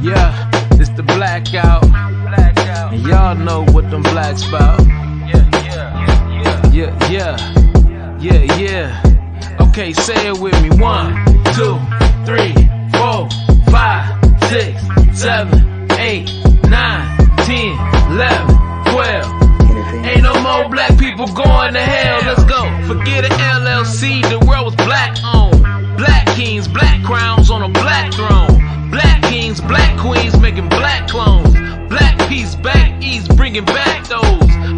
Yeah, it's the blackout. And y'all know what them blacks about. Yeah. Okay, say it with me. 1, 2, 3, 4, 5, 6, 7, 8, 9, 10, 11, 12. Ain't no more black people going to hell. Let's go. Forget an LLC. The world was black owned. Black kings, black crowns on a black throne. Black kings, black queens making black clones. Black peace back east, bringing back those.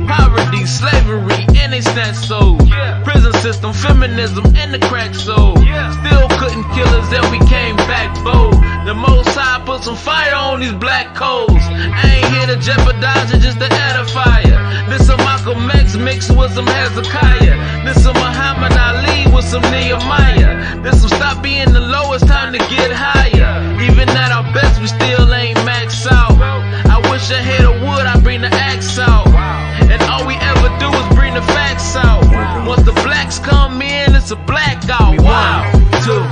Poverty, slavery, and they snatch souls. Prison system, feminism, and the crack soul. Still couldn't kill us, then we came back bold. The Most High put some fire on these black coals. I ain't here to jeopardize it, just to edify ya. This a Malcolm X mixed with some Hezekiah. This a Muhammad Ali with some Nehemiah. This will stop being the lowest, time to get higher. Even at our best, we still ain't maxed out. I wish I had a wood, I bring the axe out. And all we ever do is bring the facts out. Once the blacks come in, it's a blackout. 1, 2,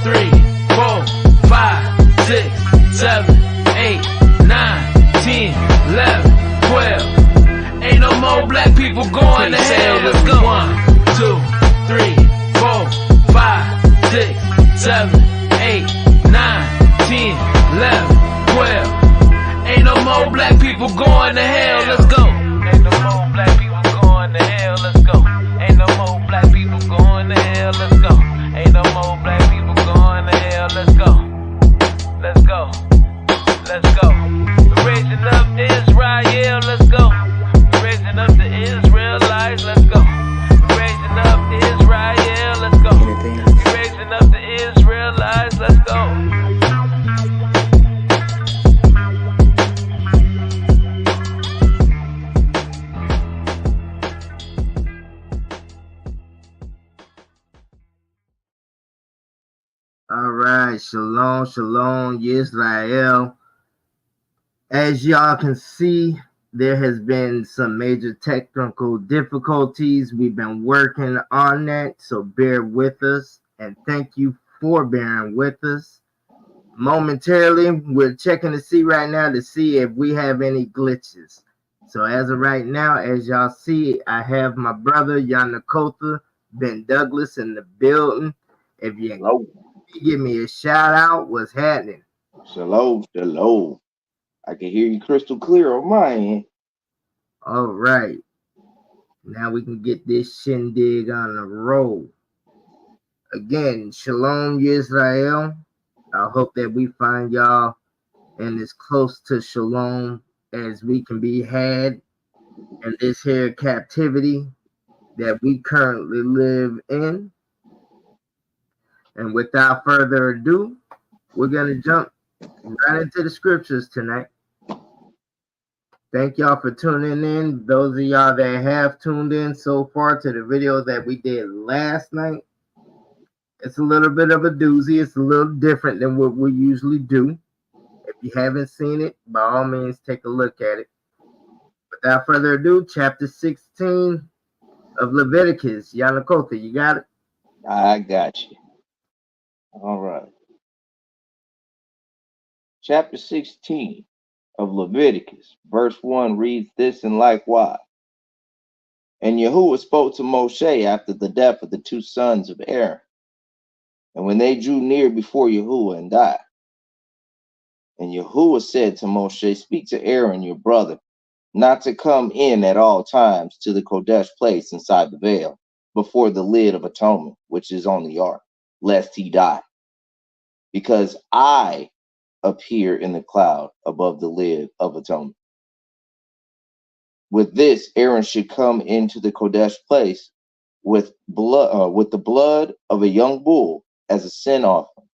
3, 4, 5, 6, 7, 8, 9, 10, 11, 12. Ain't no more black people going to hell. Let's go. 1, 2, 3, 4, 5, 6, 7, 8, 9, 10, 11, 12. Ain't no more black people going to hell. Let's go. Ain't no more black people going to hell. Let's go. Ain't no more black people going to hell. Let's go. Ain't no more black people going to hell. Let's go. Let's go. Let's go. We're raising up Israel. Let's go. We're raising up the Israelites. Let's go. We're raising up Israel. Let's go. We're raising up the Israelites. Let's go. All right, shalom, shalom, Yisrael. As y'all can see, there has been some major technical difficulties. We've been working on that, so bear with us, and thank you for bearing with us. Momentarily, we're checking to see right now to see if we have any glitches. So as of right now, as y'all see, I have my brother, Yanakotha, Ben Douglas in the building. If you give me a shout out, what's happening? Shalom, shalom. I can hear you crystal clear on my end. All right. Now we can get this shindig on the road. Again, shalom, Yisrael. I hope that we find y'all in as close to shalom as we can be had in this here captivity that we currently live in. And without further ado, we're going to jump right into the scriptures tonight. Thank y'all for tuning in. Those of y'all that have tuned in so far to the video that we did last night, it's a little bit of a doozy. It's a little different than what we usually do. If you haven't seen it, by all means, take a look at it. Without further ado, chapter 16 of Leviticus. Yanakotha, you got it? I got you. All right. Chapter 16 of Leviticus, verse 1 reads this, and likewise. And Yahuwah spoke to Moshe after the death of the two sons of Aaron, and when they drew near before Yahuwah and died. And Yahuwah said to Moshe, speak to Aaron your brother, not to come in at all times to the Kodesh place inside the veil, before the lid of atonement, which is on the ark, lest he die. Because I appear in the cloud above the lid of atonement. With this, Aaron should come into the Kodesh place with the blood of a young bull as a sin offering,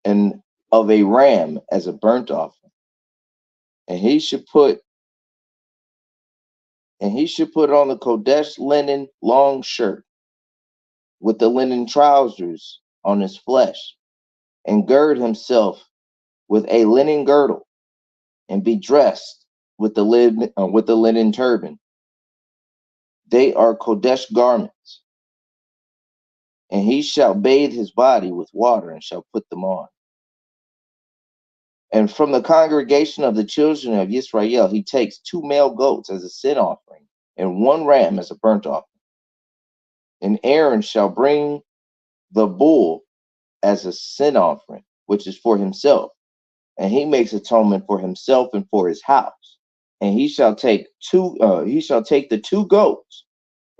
and of a ram as a burnt offering. And he should put on the Kodesh linen long shirt with the linen trousers on his flesh, and gird himself with a linen girdle, and be dressed with the linen turban. They are Kodesh garments. And he shall bathe his body with water, and shall put them on. And from the congregation of the children of Israel, he takes 2 male goats as a sin offering, and 1 ram as a burnt offering. And Aaron shall bring the bull as a sin offering, which is for himself, and he makes atonement for himself and for his house. And he shall take the 2 goats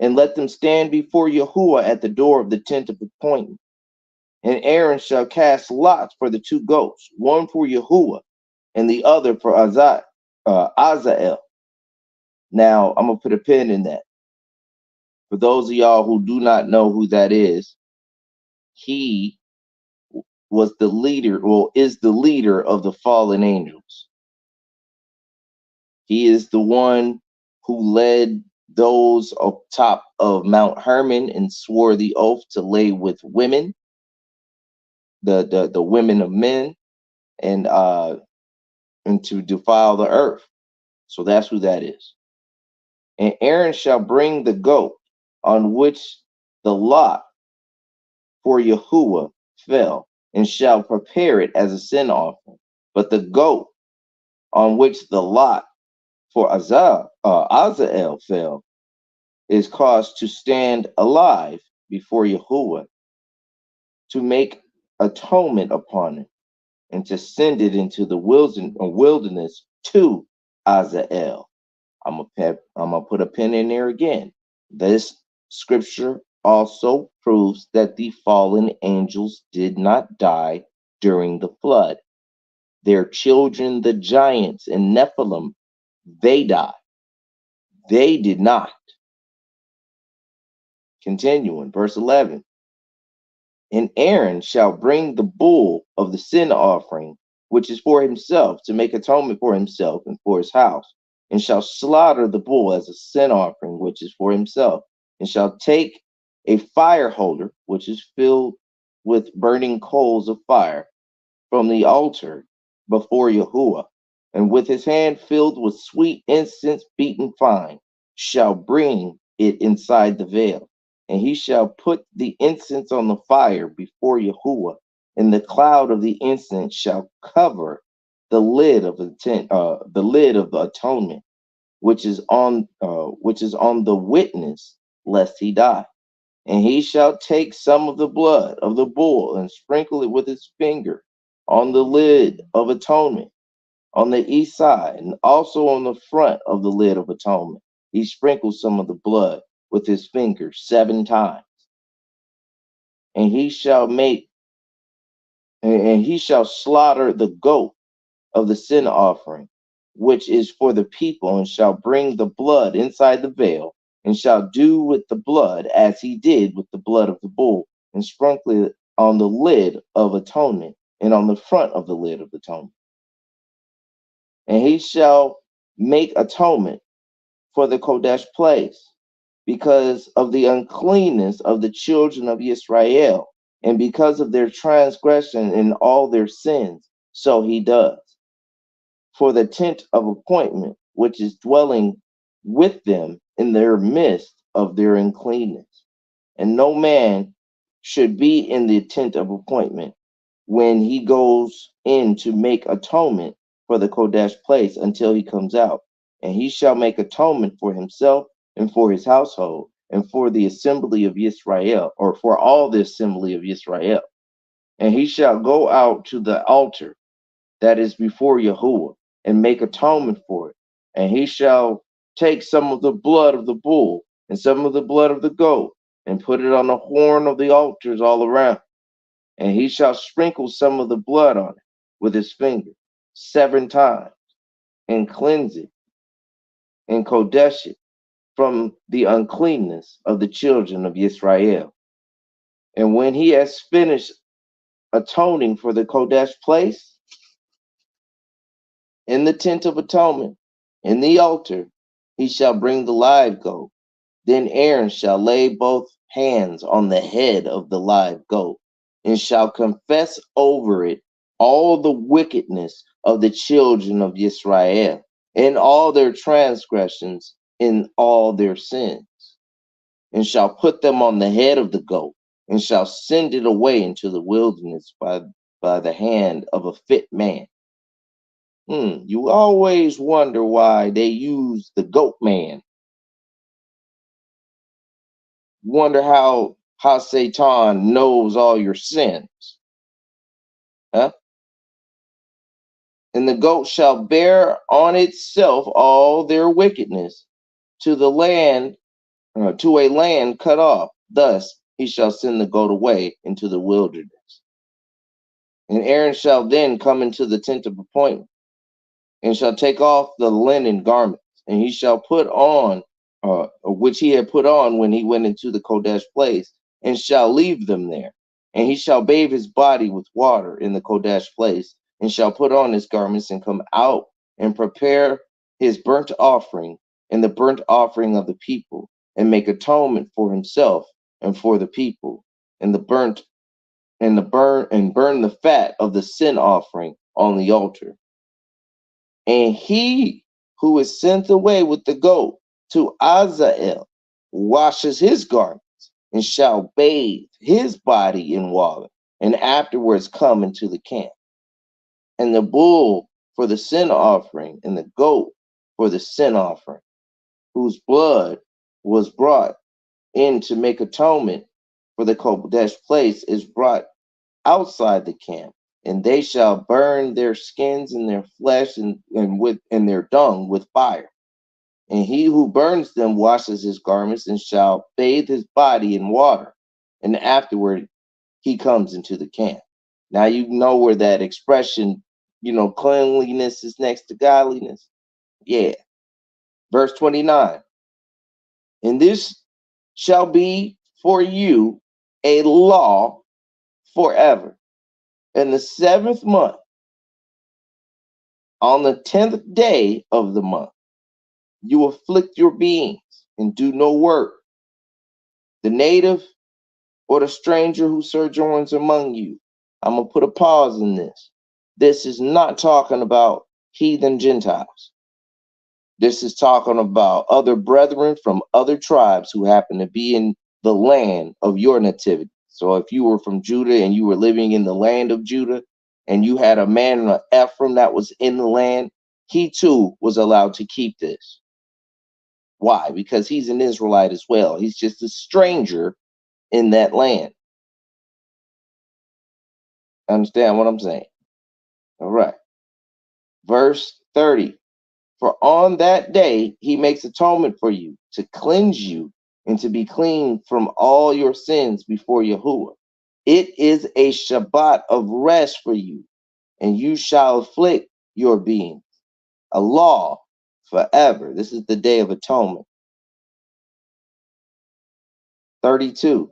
and let them stand before Yahuwah at the door of the tent of appointment. And Aaron shall cast lots for the 2 goats, one for Yahuwah and the other for Azael. Now, I'm going to put a pin in that. For those of y'all who do not know who that is, he was the leader, or is the leader of the fallen angels. He is the one who led those up top of Mount Hermon and swore the oath to lay with women, the women of men, and to defile the earth. So that's who that is. And Aaron shall bring the goat on which the lot for Yahuwah fell, and shall prepare it as a sin offering. But the goat on which the lot for Azael fell is caused to stand alive before Yahuwah, to make atonement upon it, and to send it into the wilderness to Azael. I'm gonna put a pin in there again. This scripture also proves that the fallen angels did not die during the flood. Their children, the giants and Nephilim, they died. They did not. Continuing, verse 11. And Aaron shall bring the bull of the sin offering, which is for himself, to make atonement for himself and for his house, and shall slaughter the bull as a sin offering, which is for himself, and shall take a fire holder, which is filled with burning coals of fire, from the altar before Yahuwah, and with his hand filled with sweet incense beaten fine, shall bring it inside the veil. And he shall put the incense on the fire before Yahuwah, and the cloud of the incense shall cover the lid of the tent, the lid of the atonement, which is on the witness, lest he die. And he shall take some of the blood of the bull and sprinkle it with his finger on the lid of atonement, on the east side, and also on the front of the lid of atonement. He sprinkles some of the blood with his finger 7 times. And he shall slaughter the goat of the sin offering, which is for the people, and shall bring the blood inside the veil, and shall do with the blood as he did with the blood of the bull, and sprinkle it on the lid of atonement and on the front of the lid of atonement. And he shall make atonement for the Kodesh place, because of the uncleanness of the children of Israel, and because of their transgression and all their sins, so he does. For the tent of appointment, which is dwelling with them in their midst of their uncleanness. And no man should be in the tent of appointment when he goes in to make atonement for the Kodesh place until he comes out. And he shall make atonement for himself and for his household and for the assembly of Israel, or for all the assembly of Israel. And he shall go out to the altar that is before Yahuwah and make atonement for it. And he shall take some of the blood of the bull and some of the blood of the goat and put it on the horn of the altars all around. And he shall sprinkle some of the blood on it with his finger 7 times, and cleanse it and kodesh it from the uncleanness of the children of Israel. And when he has finished atoning for the Kodesh place, in the tent of atonement, in the altar, he shall bring the live goat. Then Aaron shall lay both hands on the head of the live goat, and shall confess over it all the wickedness of the children of Israel, in all their transgressions, in all their sins, and shall put them on the head of the goat, and shall send it away into the wilderness by the hand of a fit man. You always wonder why they use the goat man. Wonder how Satan knows all your sins. Huh? And the goat shall bear on itself all their wickedness to the land, to a land cut off. Thus he shall send the goat away into the wilderness. And Aaron shall then come into the tent of appointment, and shall take off the linen garments, and he shall put on, which he had put on when he went into the Kodesh place, and shall leave them there. And he shall bathe his body with water in the Kodesh place, and shall put on his garments, and come out and prepare his burnt offering and the burnt offering of the people, and make atonement for himself and for the people, and burn the fat of the sin offering on the altar. And he who is sent away with the goat to Azael washes his garments, and shall bathe his body in water, and afterwards come into the camp. And the bull for the sin offering, and the goat for the sin offering, whose blood was brought in to make atonement for the Kodesh place, is brought outside the camp, and they shall burn their skins and their flesh and their dung with fire. And he who burns them washes his garments, and shall bathe his body in water, and afterward he comes into the camp. Now you know where that expression, cleanliness is next to godliness. Yeah. Verse 29. And this shall be for you a law forever. In the 7th month, on the 10th day of the month, you afflict your beings and do no work. The native or the stranger who sojourns among you. I'm going to put a pause in this. This is not talking about heathen Gentiles. This is talking about other brethren from other tribes who happen to be in the land of your nativity. So if you were from Judah and you were living in the land of Judah, and you had a man of Ephraim that was in the land, he too was allowed to keep this. Why? Because he's an Israelite as well. He's just a stranger in that land. Understand what I'm saying? All right. Verse 30. For on that day he makes atonement for you, to cleanse you, and to be clean from all your sins before Yahuwah. It is a Shabbat of rest for you, and you shall afflict your beings. A law forever. This is the day of atonement. 32.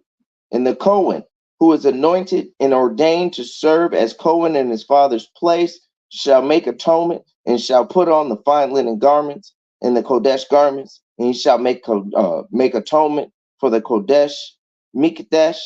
And the Cohen, who is anointed and ordained to serve as Cohen in his father's place, shall make atonement, and shall put on the fine linen garments and the Kodesh garments, and he shall make atonement for the Kodesh Mikdash,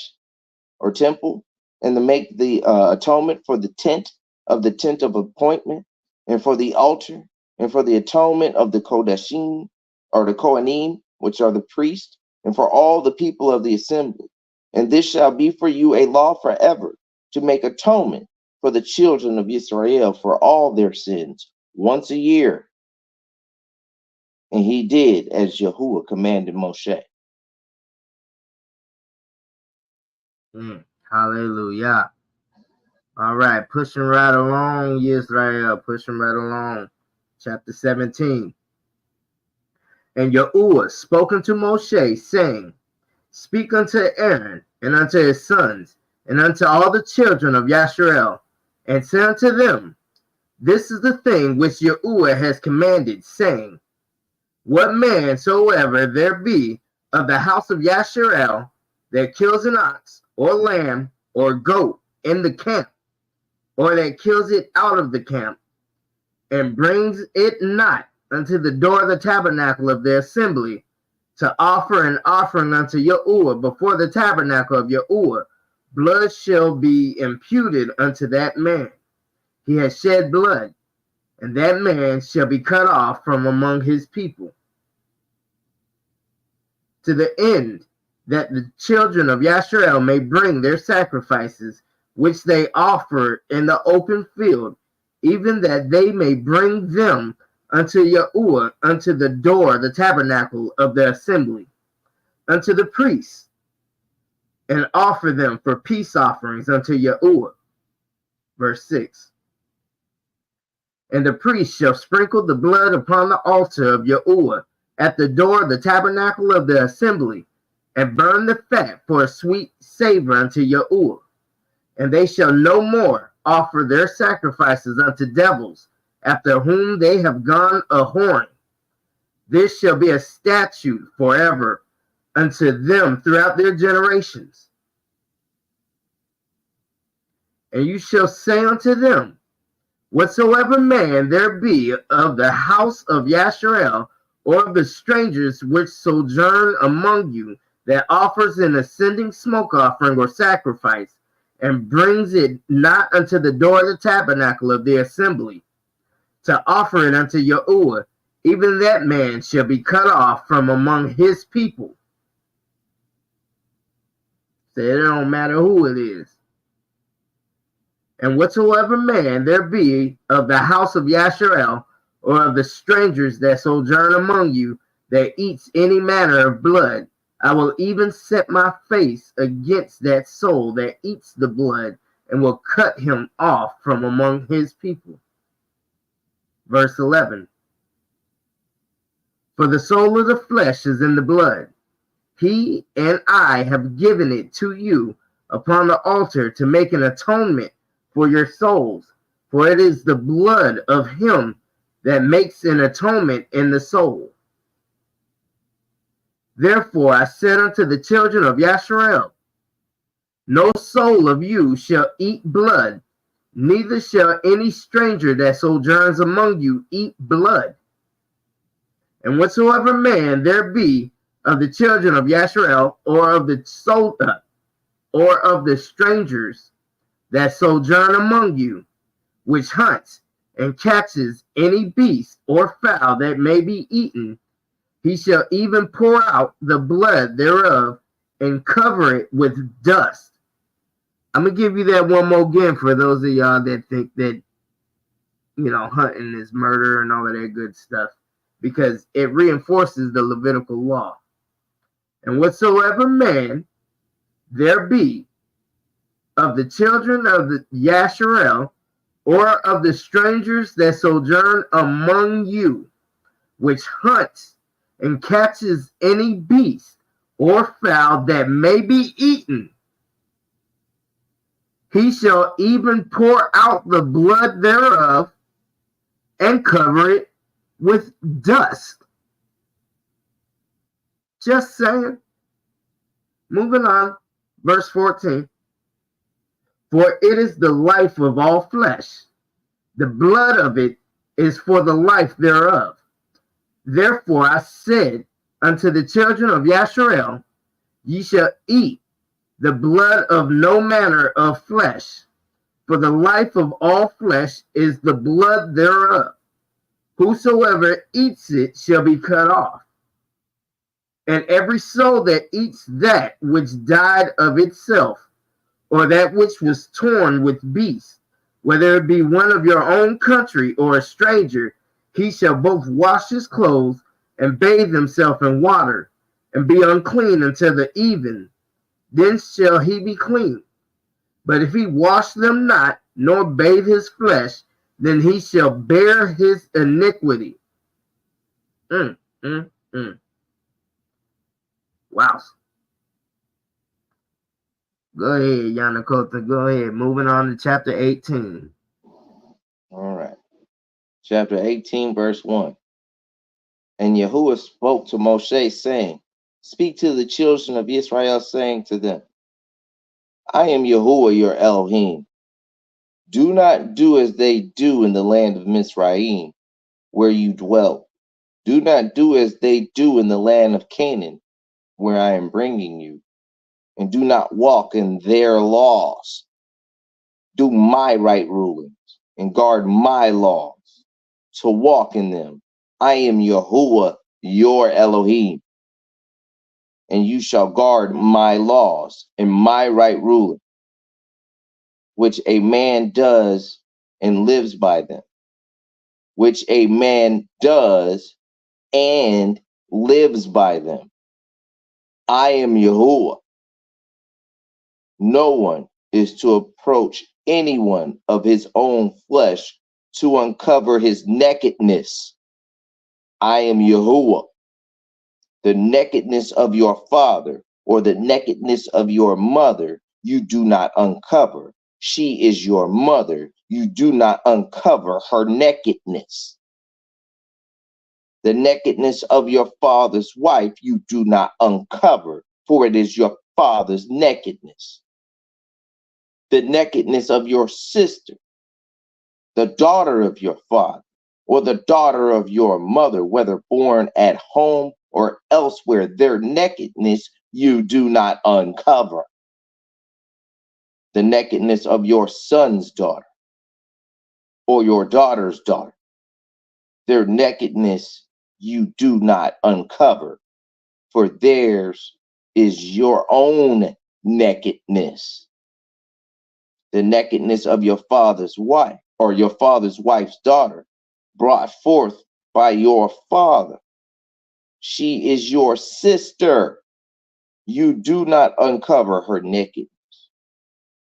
or temple, and to make the atonement for the tent of appointment, and for the altar, and for the atonement of the Kodeshim, or the Kohanim, which are the priests, and for all the people of the assembly. And this shall be for you a law forever, to make atonement for the children of Israel for all their sins once a year. And he did as Yahuwah commanded Moshe. Hallelujah. All right, pushing right along, Israel, pushing right along. Chapter 17. And Yahuwah spoke unto Moshe, saying, Speak unto Aaron, and unto his sons, and unto all the children of Yasharel, and say unto them, This is the thing which Yahuwah has commanded, saying, What man soever there be of the house of Yasharel that kills an ox, or lamb, or goat in the camp, or that kills it out of the camp, and brings it not unto the door of the tabernacle of the assembly, to offer an offering unto Yahuwah before the tabernacle of Yahuwah, blood shall be imputed unto that man. He has shed blood, and that man shall be cut off from among his people, to the end that the children of Yasharel may bring their sacrifices, which they offer in the open field, even that they may bring them unto Yahuwah, unto the door, the tabernacle of the assembly, unto the priests, and offer them for peace offerings unto Yahuwah. Verse 6. And the priest shall sprinkle the blood upon the altar of Yahuwah at the door of the tabernacle of the assembly, and burn the fat for a sweet savor unto Yahuwah. And they shall no more offer their sacrifices unto devils, after whom they have gone a whoring. This shall be a statute forever unto them throughout their generations. And you shall say unto them, whatsoever man there be of the house of Yasharel, or of the strangers which sojourn among you, that offers an ascending smoke offering or sacrifice, and brings it not unto the door of the tabernacle of the assembly, to offer it unto Yahuwah, even that man shall be cut off from among his people. So it don't matter who it is. And whatsoever man there be of the house of Yasharel, or of the strangers that sojourn among you, that eats any manner of blood, I will even set my face against that soul that eats the blood, and will cut him off from among his people. Verse 11. For the soul of the flesh is in the blood. He and I have given it to you upon the altar to make an atonement for your souls, for it is the blood of him that makes an atonement in the soul. Therefore I said unto the children of Yasharel, no soul of you shall eat blood, neither shall any stranger that sojourns among you eat blood. And whatsoever man there be of the children of Yasharel, or of the strangers that sojourn among you, which hunts and catches any beast or fowl that may be eaten, he shall even pour out the blood thereof and cover it with dust. I'm going to give you that one more again for those of y'all that think that, hunting is murder and all of that good stuff, because it reinforces the Levitical law. And whatsoever man there be of the children of the Yasharel, or of the strangers that sojourn among you, which hunts and catches any beast or fowl that may be eaten, he shall even pour out the blood thereof and cover it with dust. Just saying. Moving on, verse 14. For it is the life of all flesh. The blood of it is for the life thereof. Therefore I said unto the children of Yasharel, ye shall eat the blood of no manner of flesh, for the life of all flesh is the blood thereof. Whosoever eats it shall be cut off. And every soul that eats that which died of itself, or that which was torn with beasts, whether it be one of your own country or a stranger, he shall both wash his clothes and bathe himself in water, and be unclean until the even. Then shall he be clean. But if he wash them not, nor bathe his flesh, then he shall bear his iniquity. Wow. Go ahead, Yanakota. Go ahead. Moving on to chapter 18. All right. Chapter 18, verse 1. And Yahuwah spoke to Moshe, saying, speak to the children of Israel, saying to them, I am Yahuwah your Elohim. Do not do as they do in the land of Mizraim, where you dwell. Do not do as they do in the land of Canaan, where I am bringing you. And do not walk in their laws. Do my right rulings and guard my laws, to walk in them. I am Yahuwah your Elohim. And you shall guard my laws and my right ruling, which a man does and lives by them, which a man does and lives by them. I am Yahuwah. No one is to approach anyone of his own flesh to uncover his nakedness. I am Yahuwah. The nakedness of your father or the nakedness of your mother, you do not uncover. She is your mother. You do not uncover her nakedness. The nakedness of your father's wife, you do not uncover, for it is your father's nakedness. The nakedness of your sister, the daughter of your father, or the daughter of your mother, whether born at home or elsewhere, their nakedness you do not uncover. The nakedness of your son's daughter or your daughter's daughter, their nakedness you do not uncover, for theirs is your own nakedness. The nakedness of your father's wife or your father's wife's daughter, brought forth by your father. She is your sister. You do not uncover her nakedness.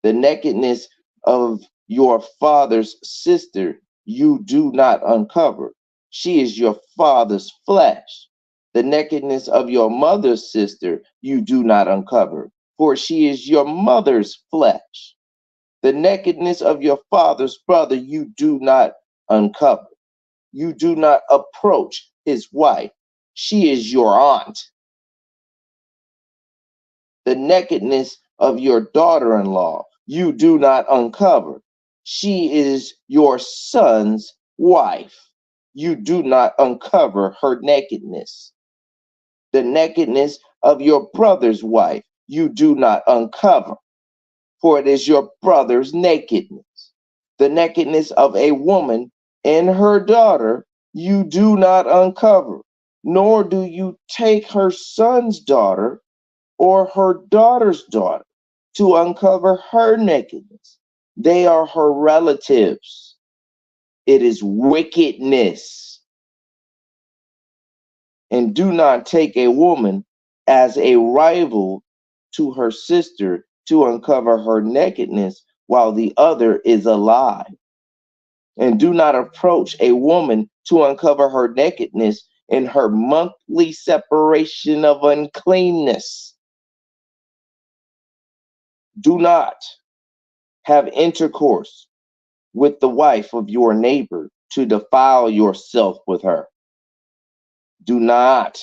The nakedness of your father's sister, you do not uncover. She is your father's flesh. The nakedness of your mother's sister, you do not uncover, for she is your mother's flesh. The nakedness of your father's brother, you do not uncover. You do not approach his wife. She is your aunt. The nakedness of your daughter-in-law, you do not uncover. She is your son's wife. You do not uncover her nakedness. The nakedness of your brother's wife, you do not uncover, for it is your brother's nakedness. The nakedness of a woman and her daughter, you do not uncover, nor do you take her son's daughter or her daughter's daughter to uncover her nakedness. They are her relatives. It is wickedness. And do not take a woman as a rival to her sister to uncover her nakedness while the other is alive. And do not approach a woman to uncover her nakedness in her monthly separation of uncleanness. Do not have intercourse with the wife of your neighbor to defile yourself with her. Do not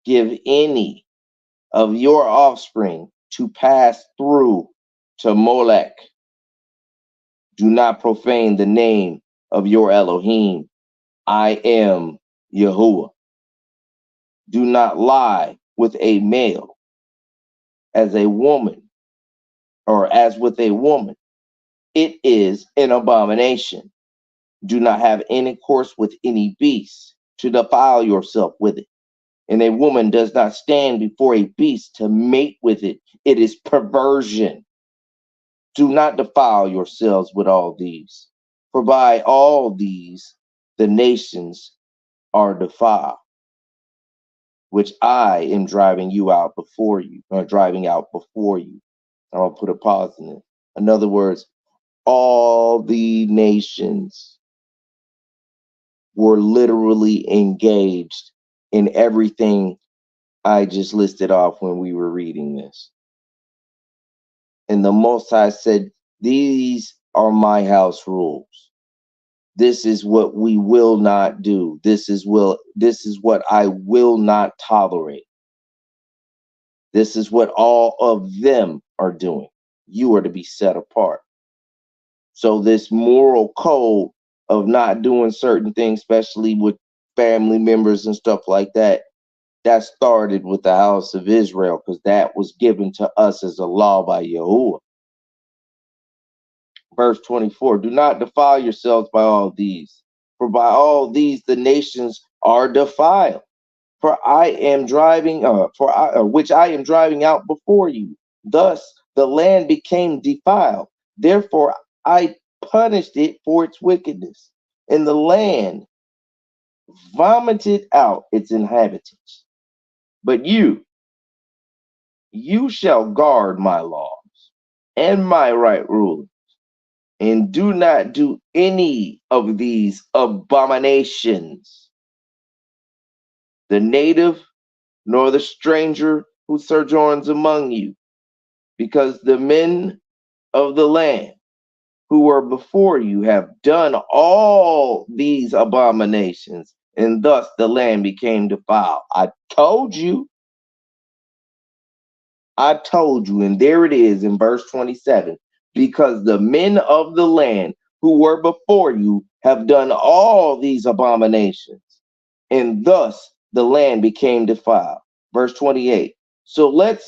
give any of your offspring to pass through to Molech. Do not profane the name of your Elohim. I am Yahuwah. Do not lie with a male as a woman or as with a woman. It is an abomination. Do not have intercourse with any beast to defile yourself with it. And a woman does not stand before a beast to mate with it. It is perversion. Do not defile yourselves with all these, for by all these the nations are defiled, which I am driving out before you. I'm gonna put a pause in it. In other words, all the nations were literally engaged in everything I just listed off when we were reading this. And the Most High said, these are my house rules. This is what we will not do. This is what I will not tolerate. This is what all of them are doing. You are to be set apart. So this moral code of not doing certain things, especially with family members and stuff like that, that started with the house of Israel, because that was given to us as a law by Yahuwah. Verse 24, do not defile yourselves by all these, for by all these the nations are defiled. For I am driving, which I am driving out before you. Thus the land became defiled. Therefore I punished it for its wickedness, and the land vomited out its inhabitants. But you shall guard my laws and my right rulings, and do not do any of these abominations. The native nor the stranger who sojourns among you, because the men of the land who were before you have done all these abominations, and thus the land became defiled. I told you, and there it is in verse 27, because the men of the land who were before you have done all these abominations, and thus the land became defiled. Verse 28. So let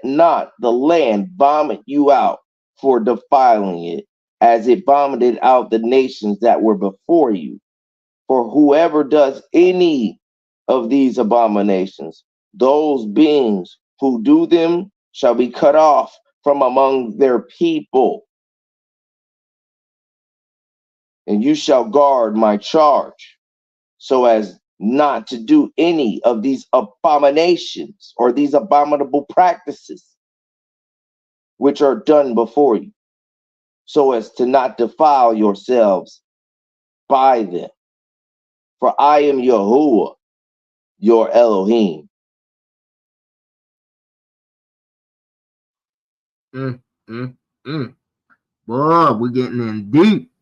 not the land vomit you out for defiling it, as it vomited out the nations that were before you. For whoever does any of these abominations, those beings who do them shall be cut off from among their people. And you shall guard my charge, so as not to do any of these abominations or these abominable practices which are done before you, so as to not defile yourselves by them. For I am Yahuwah, your Elohim. Mm, mm, mm. Boy, we're getting in deep.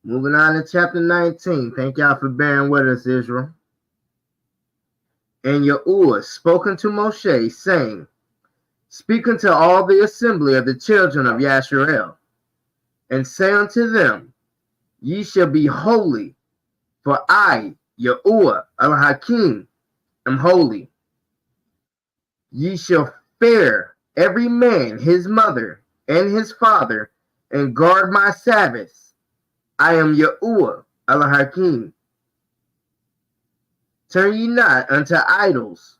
Moving on to chapter 19. Thank y'all for bearing with us, Israel. And Yahuwah spoke unto Moshe, saying, Speak unto all the assembly of the children of Yasharel, and say unto them, Ye shall be holy, for I, Yahuwah al-Hakim, am holy. Ye shall fear every man his mother and his father, and guard my Sabbaths. I am Yahuwah al-Hakim. Turn ye not unto idols,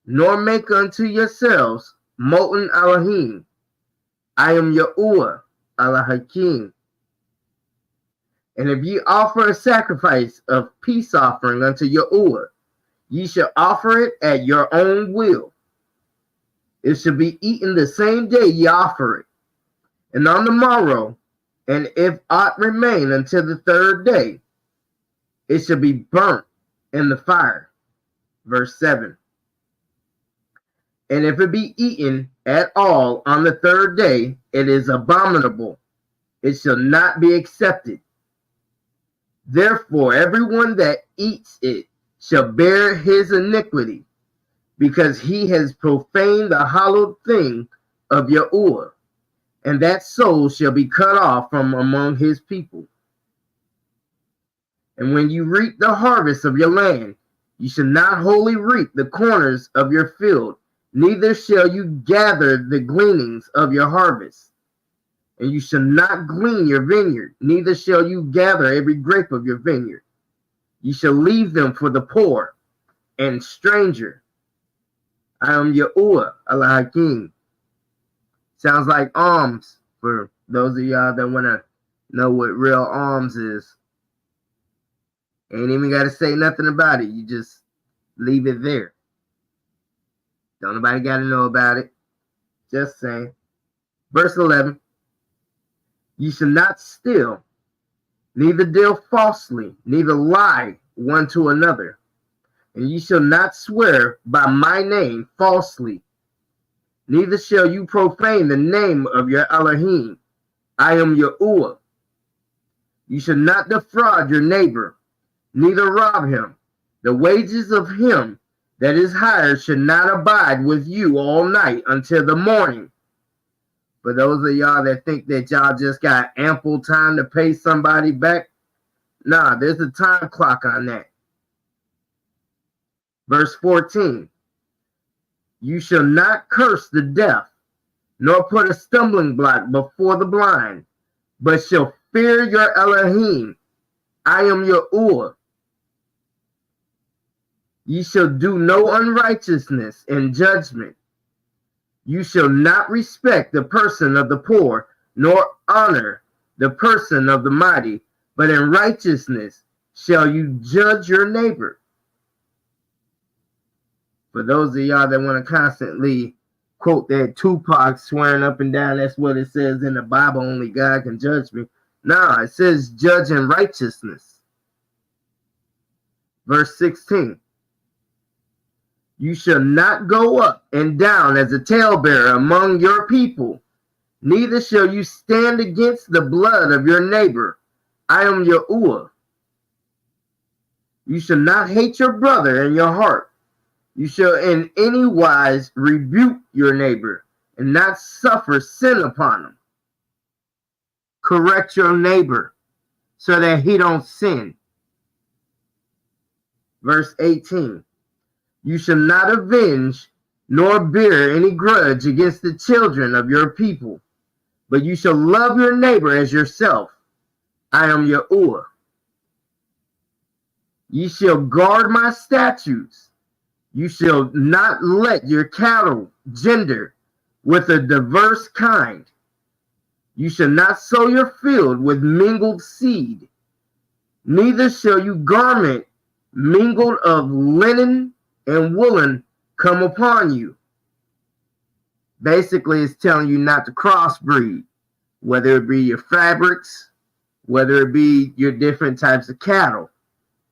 nor make unto yourselves molten Elohim. I am Yahuwah al-Hakim. And if ye offer a sacrifice of peace offering unto Yahuwah, ye shall offer it at your own will. It shall be eaten the same day ye offer it, and on the morrow, and if aught remain until the third day, it shall be burnt in the fire. Verse 7. And if it be eaten at all on the third day, it is abominable. It shall not be accepted. Therefore, everyone that eats it shall bear his iniquity, because he has profaned the hallowed thing of Yahuwah, and that soul shall be cut off from among his people. And when you reap the harvest of your land, you shall not wholly reap the corners of your field, neither shall you gather the gleanings of your harvest. And you shall not glean your vineyard, neither shall you gather every grape of your vineyard. You shall leave them for the poor and stranger. I am Yahuwah al-Hakim. Sounds like alms for those of y'all that want to know what real alms is. Ain't even got to say nothing about it. You just leave it there. Don't nobody got to know about it. Just saying. Verse 11. You shall not steal, neither deal falsely, neither lie one to another. And you shall not swear by my name falsely, neither shall you profane the name of your Elohim. I am Yahuwah. You shall not defraud your neighbor, neither rob him. The wages of him that is hired should not abide with you all night until the morning. For those of y'all that think that y'all just got ample time to pay somebody back, nah, there's a time clock on that. Verse 14. You shall not curse the deaf, nor put a stumbling block before the blind, but shall fear your Elohim. I am Yahuwah. Ye shall do no unrighteousness in judgment. You shall not respect the person of the poor, nor honor the person of the mighty, but in righteousness shall you judge your neighbor. For those of y'all that want to constantly quote that Tupac swearing up and down, that's what it says in the Bible, only God can judge me. No, it says judge in righteousness. Verse 16. You shall not go up and down as a talebearer among your people, neither shall you stand against the blood of your neighbor. I am Yahuwah. You shall not hate your brother in your heart. You shall in any wise rebuke your neighbor and not suffer sin upon him. Correct your neighbor so that he don't sin. Verse 18. You shall not avenge nor bear any grudge against the children of your people, but you shall love your neighbor as yourself. I am Yahuwah. Ye shall guard my statutes. You shall not let your cattle gender with a diverse kind. You shall not sow your field with mingled seed, neither shall you garment mingled of linen and woolen come upon you. Basically, it's telling you not to crossbreed, whether it be your fabrics, whether it be your different types of cattle.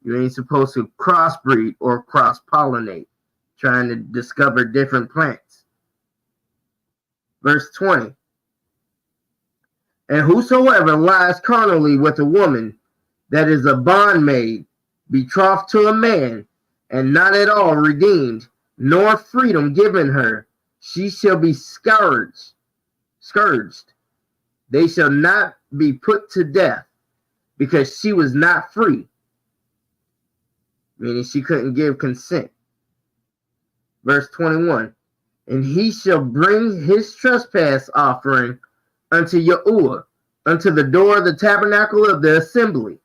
You ain't supposed to crossbreed or cross-pollinate, trying to discover different plants. Verse 20. And whosoever lies carnally with a woman that is a bondmaid, betrothed to a man, and not at all redeemed, nor freedom given her, she shall be scourged. They shall not be put to death, because she was not free, meaning she couldn't give consent. Verse 21. And he shall bring his trespass offering unto Yahuwah, unto the door of the tabernacle of the assembly,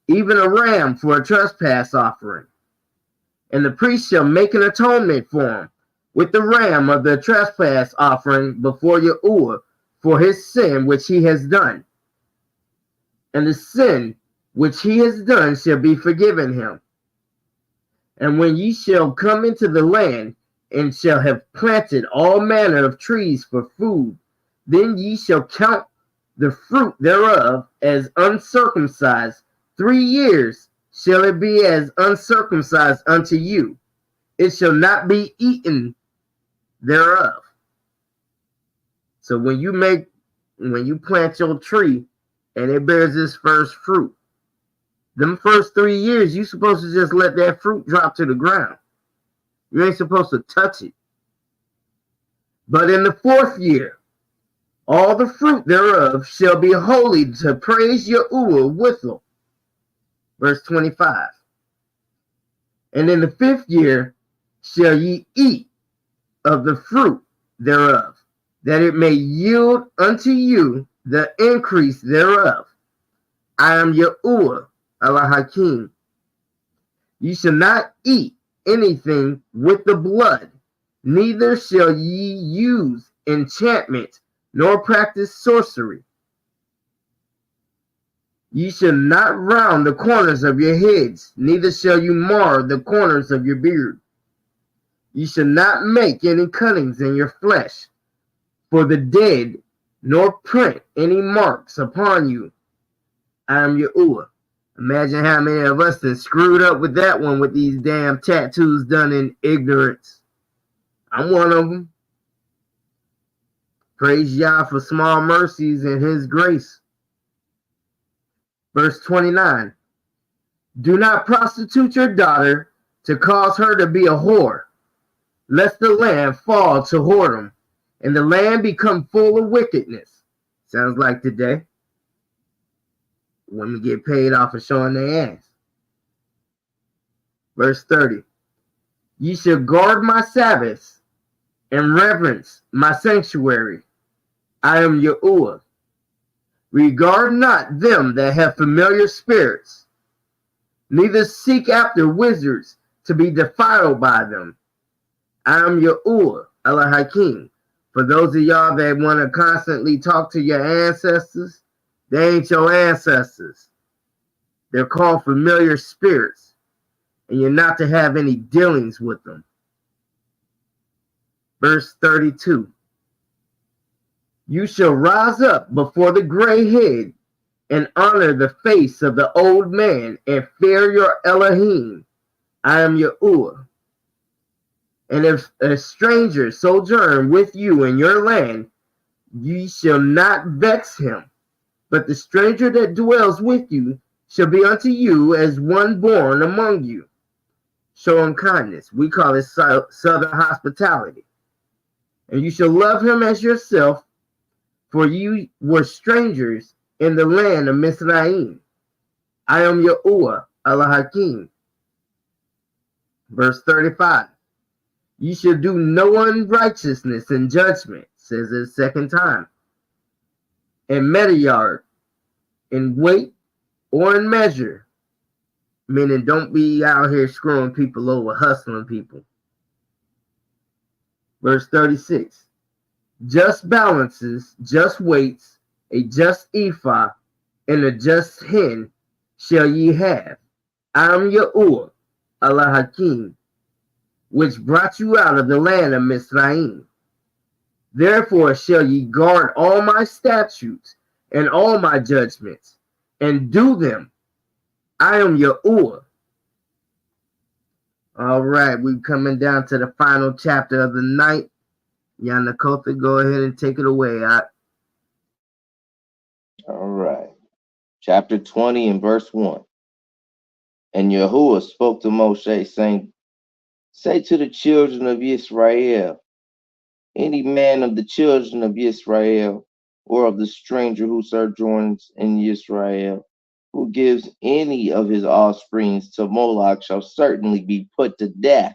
even a ram for a trespass offering. And the priest shall make an atonement for him with the ram of the trespass offering before Yahuwah for his sin which he has done. And the sin which he has done shall be forgiven him. And when ye shall come into the land, and shall have planted all manner of trees for food, then ye shall count the fruit thereof as uncircumcised. 3 years shall it be as uncircumcised unto you. It shall not be eaten thereof. So when you plant your tree and it bears its first fruit, them first 3 years, you're supposed to just let that fruit drop to the ground. You ain't supposed to touch it. But in the 4th year, all the fruit thereof shall be holy to praise Yahuwah withal. Verse 25. And in the 5th year shall ye eat of the fruit thereof, that it may yield unto you the increase thereof. I am Yahuwah, Allah Hakim. Ye shall not eat anything with the blood, neither shall ye use enchantment, nor practice sorcery. Ye shall not round the corners of your heads, neither shall you mar the corners of your beard. Ye shall not make any cuttings in your flesh for the dead, nor print any marks upon you. I am Yahuwah. Imagine how many of us that screwed up with that one with these damn tattoos done in ignorance. I'm one of them. Praise Yah for small mercies and his grace. Verse 29. Do not prostitute your daughter to cause her to be a whore, lest the land fall to whoredom, and the land become full of wickedness. Sounds like today. Women get paid off for showing their ass. Verse 30. Ye shall guard my Sabbaths and reverence my sanctuary. I am Yahuwah. Regard not them that have familiar spirits, neither seek after wizards to be defiled by them. I am Yahuwah, Allah Hakim. For those of y'all that want to constantly talk to your ancestors, they ain't your ancestors. They're called familiar spirits, and you're not to have any dealings with them. Verse 32. You shall rise up before the gray head and honor the face of the old man and fear your Elohim. I am Yahuwah. And if a stranger sojourn with you in your land, ye shall not vex him. But the stranger that dwells with you shall be unto you as one born among you. Show him kindness. We call it southern hospitality. And you shall love him as yourself, for you were strangers in the land of Mizraim. I am Yahuwah, Allah Hakim. Verse 35. You shall do no unrighteousness in judgment, says it a second time, in metayard, in weight, or in measure. Meaning don't be out here screwing people over, hustling people. Verse 36. Just balances, just weights, a just ephah, and a just hin shall ye have. I am Yahuwah, Allah Hakim, which brought you out of the land of Mizraim. Therefore shall ye guard all my statutes and all my judgments, and do them. I am Yahuwah. All right, we're coming down to the final chapter of the night. Yanakotha, go ahead and take it away. All right. Chapter 20 and verse 1. And Yahuwah spoke to Moshe, saying, say to the children of Israel, any man of the children of Israel, or of the stranger who sojourns in Israel, who gives any of his offsprings to Moloch shall certainly be put to death.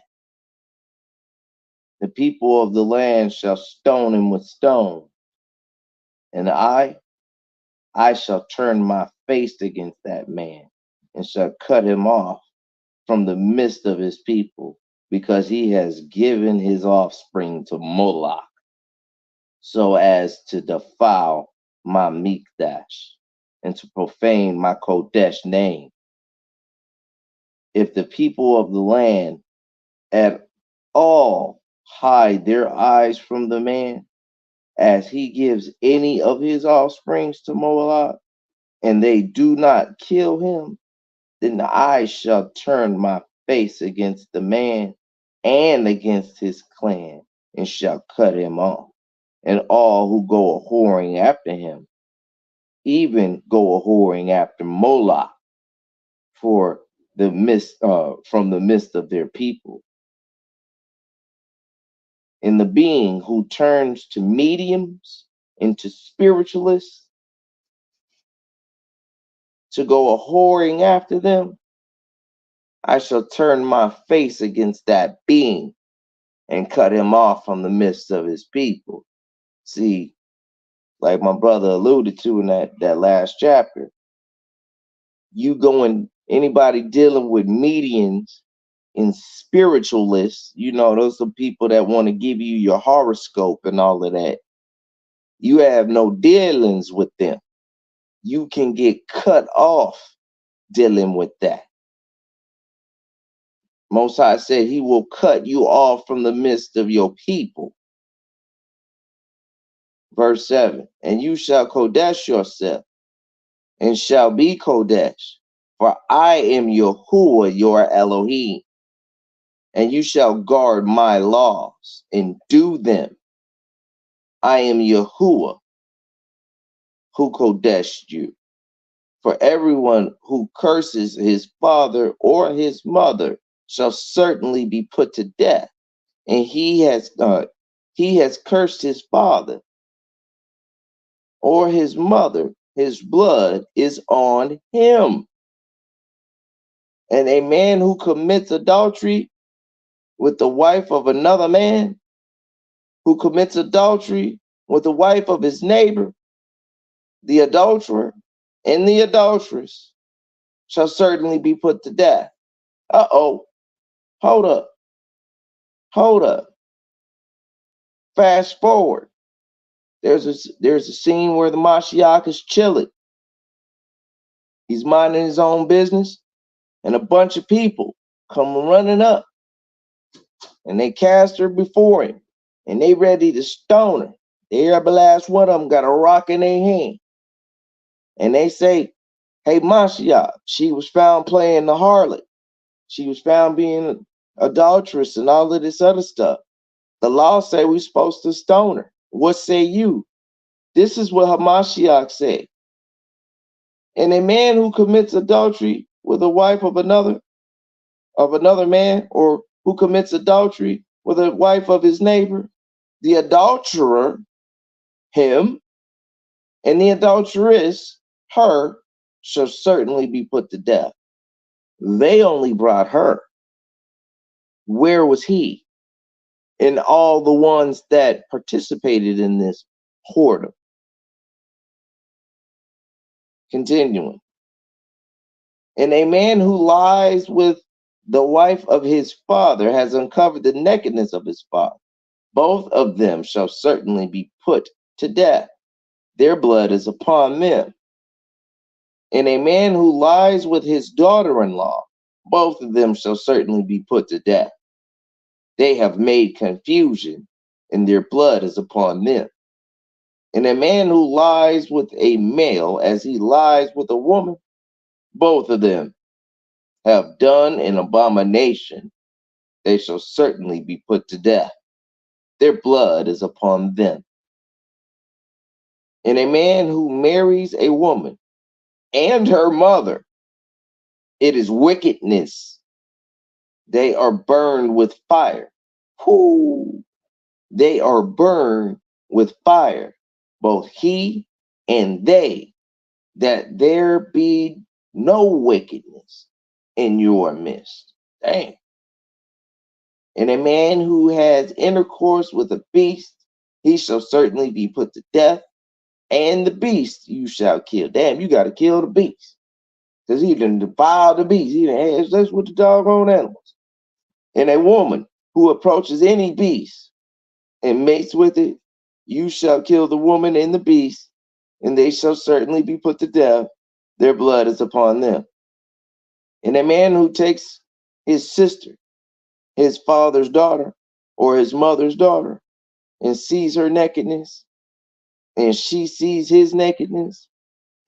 The people of the land shall stone him with stones, and I shall turn my face against that man, and shall cut him off from the midst of his people, because he has given his offspring to Moloch, so as to defile my Mikdash, and to profane my Kodesh name. If the people of the land at all hide their eyes from the man, as he gives any of his offsprings to Moloch, and they do not kill him, then I shall turn my face against the man and against his clan, and shall cut him off, and all who go a whoring after him, even go a whoring after Moloch, for the midst from the midst of their people. And the being who turns to mediums and to spiritualists to go a whoring after them, I shall turn my face against that being and cut him off from the midst of his people. See, like my brother alluded to in that last chapter, anybody dealing with mediums and spiritualists, those are people that want to give you your horoscope and all of that. You have no dealings with them. You can get cut off dealing with that. Most High said he will cut you off from the midst of your people. Verse 7, and you shall Kodesh yourself, and shall be Kodesh, for I am Yahuwah your Elohim, and you shall guard my laws and do them. I am Yahuwah who Kodeshed you. For everyone who curses his father or his mother shall certainly be put to death, and he has cursed his father or his mother, his blood is on him. And a man who commits adultery with the wife of another man, who commits adultery with the wife of his neighbor, the adulterer and the adulteress shall certainly be put to death. Hold up. Fast forward. There's a scene where the Mashiach is chilling. He's minding his own business, and a bunch of people come running up, and they cast her before him, and they ready to stone her. Every last one of them got a rock in their hand, and they say, "Hey, Mashiach, she was found playing the harlot. She was found being adulterous and all of this other stuff. The law say we're supposed to stone her. What say you?" This is what Hamashiach said. "And a man who commits adultery with a wife of another man, or who commits adultery with a wife of his neighbor, the adulterer, him, and the adulteress, her, shall certainly be put to death." They only brought her. Where was he? And all the ones that participated in this whoredom. Continuing. "And a man who lies with the wife of his father has uncovered the nakedness of his father. Both of them shall certainly be put to death. Their blood is upon them. And a man who lies with his daughter-in-law, both of them shall certainly be put to death. They have made confusion, and their blood is upon them. And a man who lies with a male as he lies with a woman, both of them have done an abomination. They shall certainly be put to death. Their blood is upon them. And a man who marries a woman and her mother, it is wickedness. They are burned with fire. Whoo! They are burned with fire, both he and they, that there be no wickedness in your midst." Dang. "And a man who has intercourse with a beast, he shall certainly be put to death, and the beast you shall kill." Damn, you got to kill the beast, because he done defiled the beast. He done had sex with the doggone animals. "And a woman who approaches any beast and mates with it, you shall kill the woman and the beast, and they shall certainly be put to death. Their blood is upon them. And a man who takes his sister, his father's daughter, or his mother's daughter, and sees her nakedness, and she sees his nakedness,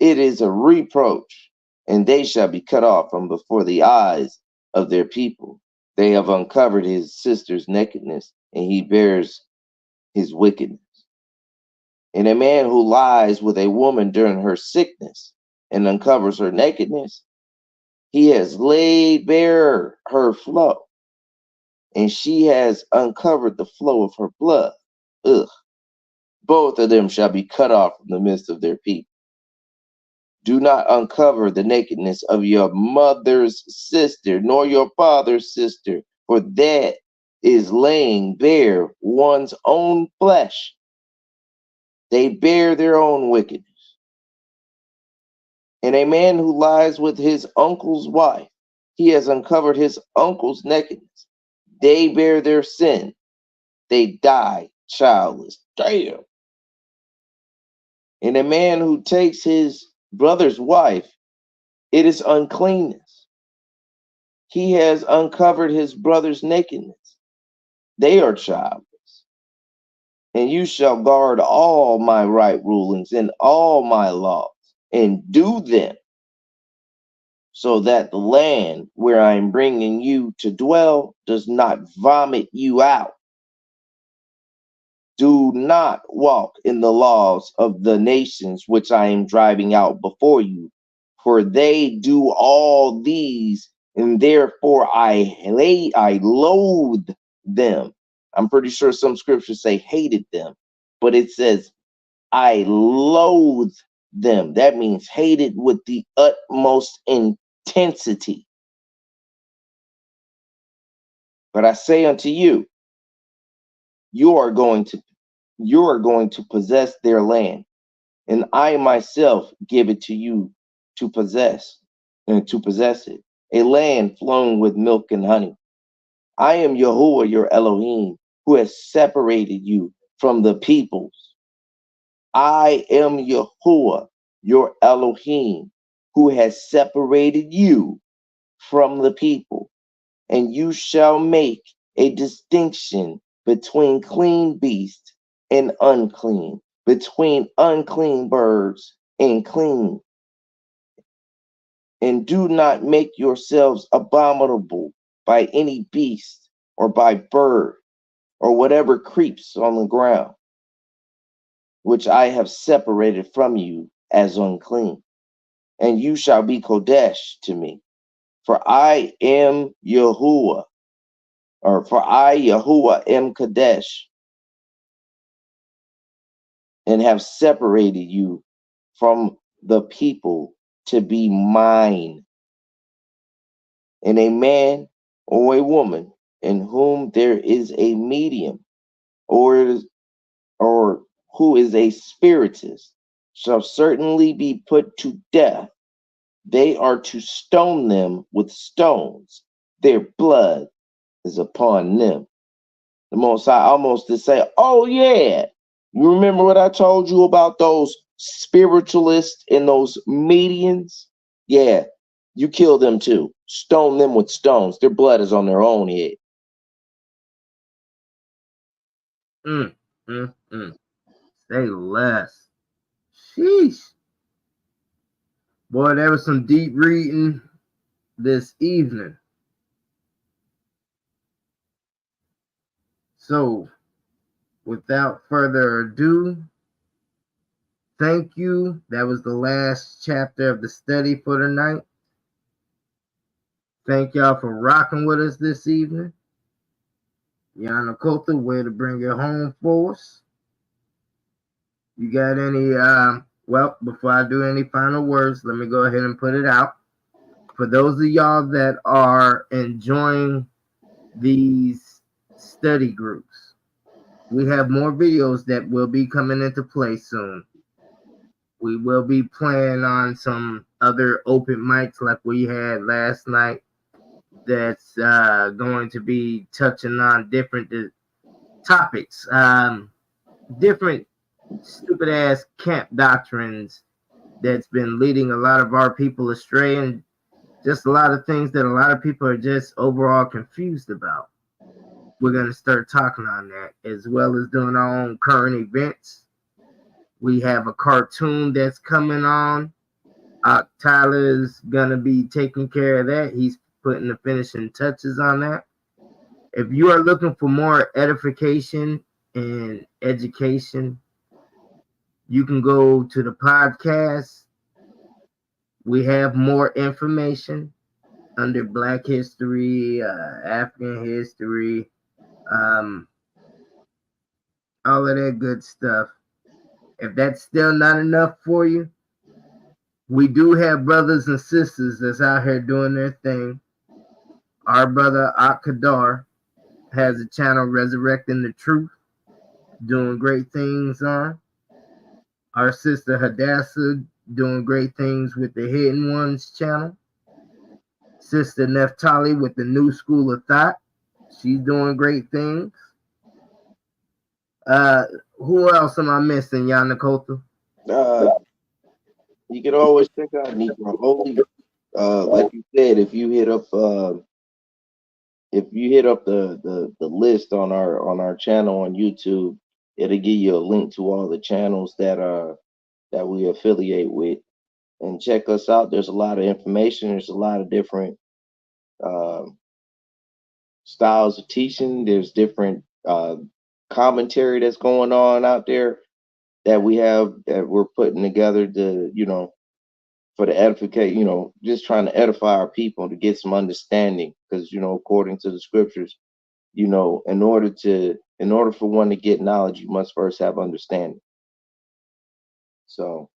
it is a reproach, and they shall be cut off from before the eyes of their people. They have uncovered his sister's nakedness, and he bears his wickedness. And a man who lies with a woman during her sickness and uncovers her nakedness, he has laid bare her flow, and she has uncovered the flow of her blood. Ugh. Both of them shall be cut off from the midst of their people. Do not uncover the nakedness of your mother's sister, nor your father's sister, for that is laying bare one's own flesh. They bear their own wickedness. And a man who lies with his uncle's wife, he has uncovered his uncle's nakedness. They bear their sin. They die childless. Damn. And a man who takes his brother's wife, it is uncleanness. He has uncovered his brother's nakedness. They are childless. And you shall guard all my right rulings and all my laws, and do them, so that the land where I am bringing you to dwell does not vomit you out. Do not walk in the laws of the nations which I am driving out before you, for they do all these, and therefore I loathe them. I'm pretty sure some scriptures say hated them, but it says I loathe them. That means hated with the utmost intensity. But I say unto you, you are going to possess their land, and I myself give it to you to possess, and to possess it, a land flowing with milk and honey. I am Yahuwah, your Elohim, who has separated you from the peoples. I am Yahuwah, your Elohim, who has separated you from the people, and you shall make a distinction between clean beasts and unclean, between unclean birds and clean, and do not make yourselves abominable by any beast or by bird or whatever creeps on the ground, which I have separated from you as unclean. And you shall be Kodesh to me, for I am Yahuwah, or for I, Yahuwah, am Kodesh, and have separated you from the people to be mine. And a man or a woman in whom there is a medium, or who is a spiritist, shall certainly be put to death. They are to stone them with stones. Their blood is upon them. The Most High almost to say, oh yeah, you remember what I told you about those spiritualists and those medians? Yeah, you kill them too. Stone them with stones. Their blood is on their own head. Say less. Sheesh. Boy, there was some deep reading this evening. So, without further ado, thank you. That was the last chapter of the study for tonight. Thank y'all for rocking with us this evening. Yana Kota, way to bring it home for us. You got any, well, before I do any final words, let me go ahead and put it out. For those of y'all that are enjoying these study groups, we have more videos that will be coming into play soon. We will be playing on some other open mics like we had last night that's going to be touching on different topics, different stupid ass camp doctrines that's been leading a lot of our people astray, and just a lot of things that a lot of people are just overall confused about. We're going to start talking on that, as well as doing our own current events. We have a cartoon that's coming on. Tyler's going to be taking care of that. He's putting the finishing touches on that. If you are looking for more edification and education, you can go to the podcast. We have more information under Black history, African history, all of that good stuff. If that's still not enough for you, we do have brothers and sisters that's out here doing their thing. Our brother Akadar has a channel, Resurrecting the Truth, doing great things on. Our sister Hadassah doing great things with the Hidden Ones channel. Sister Neftali with the New School of Thought, she's doing great things. Who else am I missing, Yana Kota? You can always check out Negro Holy. Like you said, if you hit up the list on our channel on YouTube, it'll give you a link to all the channels that we affiliate with. And check us out. There's a lot of information. There's a lot of different styles of teaching. There's different commentary that's going on out there that we're putting together to, for the edification, just trying to edify our people to get some understanding. Because, according to the scriptures, in order for one to get knowledge, you must first have understanding. So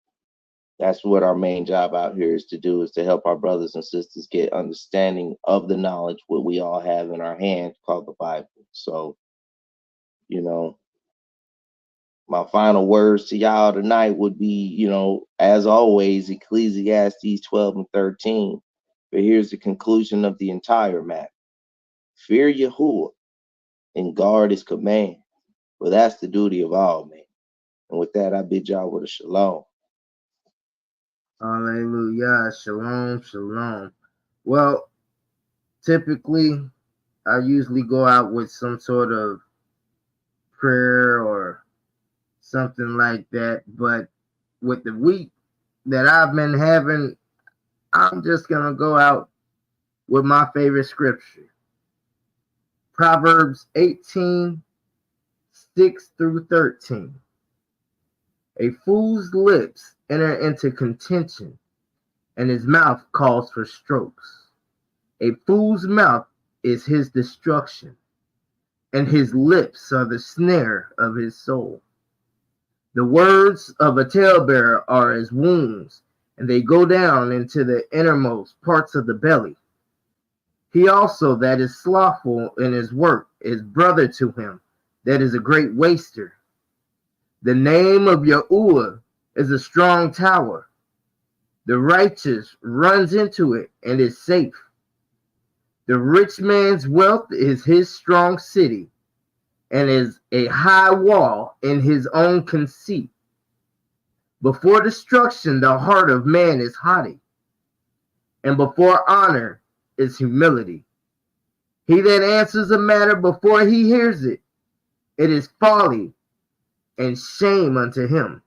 that's what our main job out here is to help our brothers and sisters get understanding of the knowledge what we all have in our hand called the Bible. So, my final words to y'all tonight would be, as always, Ecclesiastes 12 and 13. But here's the conclusion of the entire matter. Fear Yahuwah and guard his command, For that's the duty of all men. And with that, I bid y'all with a shalom. Hallelujah. Shalom, shalom. Well, typically, I usually go out with some sort of prayer or something like that. But with the week that I've been having, I'm just going to go out with my favorite scripture. Proverbs 18, 6 through 13. A fool's lips enter into contention, and his mouth calls for strokes. A fool's mouth is his destruction, and his lips are the snare of his soul. The words of a talebearer are as wounds, and they go down into the innermost parts of the belly. He also that is slothful in his work is brother to him that is a great waster. The name of Yahuwah is a strong tower. The righteous runs into it and is safe. The rich man's wealth is his strong city, and is a high wall in his own conceit. Before destruction, the heart of man is haughty, and before honor is humility. He that answers a matter before he hears it, it is folly and shame unto him.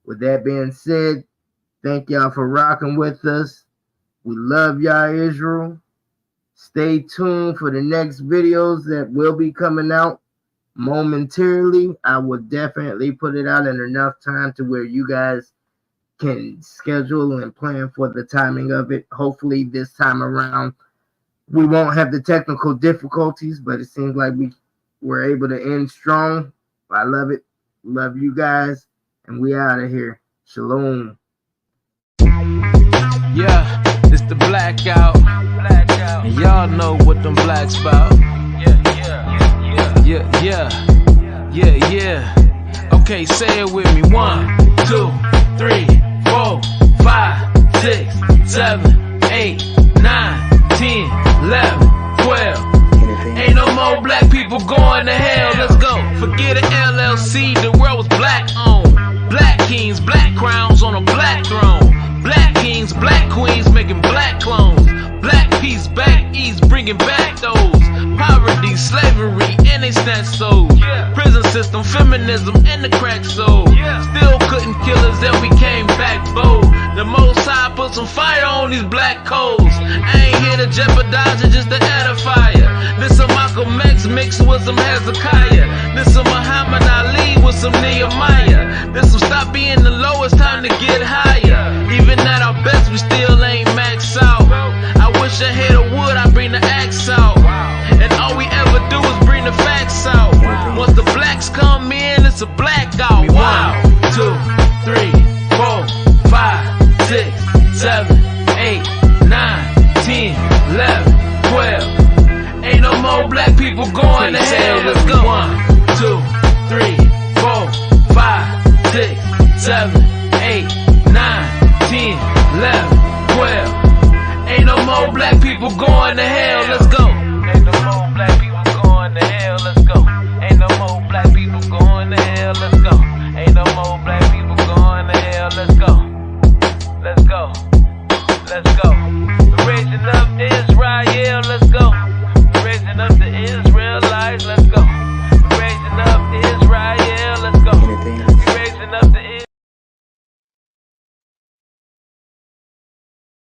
With that being said, thank y'all for rocking with us. We love y'all, Israel. Stay tuned for the next videos that will be coming out momentarily. I will definitely put it out in enough time to where you guys can schedule and plan for the timing of it. Hopefully this time around we won't have the technical difficulties, but it seems like we were able to end strong. I love it. Love you guys, and we out of here. Shalom. Yeah, it's the blackout. And y'all know what them blacks about. Yeah. Okay, say it with me. 1, 2, 3, 4, 5, 6, 7, 8, 9, 10, 11, 12. Ain't no more black people going to hell. Let's go. Forget an LLC. The world was black owned. Black kings, black crowns on a black throne. Black kings, black queens making black clones. Black peace back east, bringing back those. Poverty, slavery, and they snatch souls. Prison system, feminism, and the crack soul. Still couldn't kill us, then we came back bold. The Most High put some fire on these black coals. I ain't here to jeopardize it, just to add a fire. This a Malcolm X mixed with some Hezekiah. This a Muhammad Ali with some Nehemiah. This will stop being the lowest, time to get higher. Even at our best, we still ain't maxed out. I wish I had a wood, I bring the axe out. And all we ever do is bring the facts out. Once the blacks come in, it's a blackout. 1, 2, 3, 4, 5, 6, 7, 8, 9, 10, 11, 12. Ain't no more black people going to hell. Let's go. 1, 2, 3, 4, 5, 6, 7, 8, 9, 10, 11, 12. Ain't no more black people going to hell. Let's go. Ain't no more black people going to hell. Let's go. Ain't no more black people going to hell. Let's go. Ain't no more black people going to hell. Let's go. Let's go. Let's go. The raising up Israel. Let's go. The raising up the Israelites. Let's go. The raising up Israel. Let's go. The raising up the